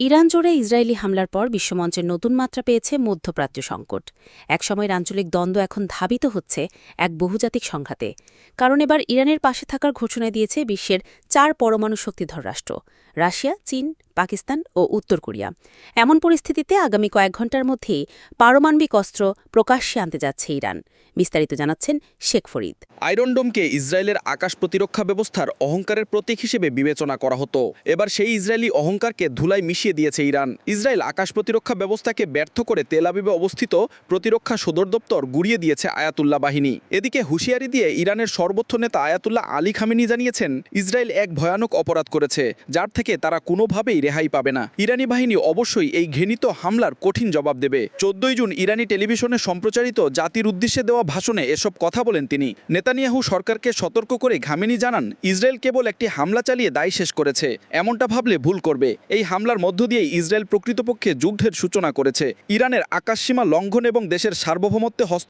Iran জোড়ে Israeli হামলার পর বিশ্বমঞ্চের নতুন মাত্রা পেয়েছে মধ্যপ্রাচ্য সংকট। একসময়ের আঞ্চলিক দ্বন্দ্ব এখন ধাবিত হচ্ছে এক বহুজাতিক সংঘাতে। কারণ এবার ইরানের পাশে থাকার ঘোষণা দিয়েছে বিশ্বের 4 পরমাণু শক্তিধর রাষ্ট্র: রাশিয়া, চীন, পাকিস্তান ও উত্তর কোরিয়া। এমন পরিস্থিতিতে আগামী কয়েক ঘণ্টার মধ্যেই পারমাণবিক অস্ত্র প্রকাশ্যে আনতে যাচ্ছে ইরান। বিস্তারিত জানাচ্ছেন শেখ ফরিদ। আয়রন ডোমকে ইসরায়েলের আকাশ প্রতিরক্ষা ব্যবস্থার অহংকারের প্রতীক হিসেবে বিবেচনা করা হতো। এবার সেই ইসরায়েলি অহংকারকে ধুলায় মিশিয়ে দিয়েছে ইরান। ইসরায়েল আকাশ প্রতিরক্ষা ব্যবস্থাকে ব্যর্থ করে তেল আবিবে অবস্থিত প্রতিরক্ষা সদর দপ্তর গুড়িয়ে দিয়েছে আয়াতুল্লাহ বাহিনী। এদিকে হুঁশিয়ারি দিয়ে ইরানের সর্বোচ্চ নেতা আয়াতুল্লাহ আলী খামেনি জানিয়েছেন, ইসরায়েল এক ভয়ানক অপরাধ করেছে, যার থেকে তারা কোনোভাবেই রেহাই পাবে না। ইরানি বাহিনী অবশ্যই এই ঘৃণিত হামলার কঠিন জবাব দেবে। 14 জুন ইরানি টেলিভিশনে সম্প্রচারিত জাতির উদ্দেশ্যে দেওয়া ভাষণে এসব কথা বলেন তিনি। নেতানিয়াহু সরকারকে সতর্ক করে খামেনি জানান, ইসরায়েল কেবল একটি হামলা চালিয়ে দায় শেষ করেছে, এমনটা ভাবলে ভুল করবে। এই হামলার মধ্য দিয়েই ইসরায়েল প্রকৃতপক্ষে যুদ্ধের সূচনা করেছে। ইরানের আকাশসীমা লঙ্ঘন এবং দেশের সার্বভৌমত্বে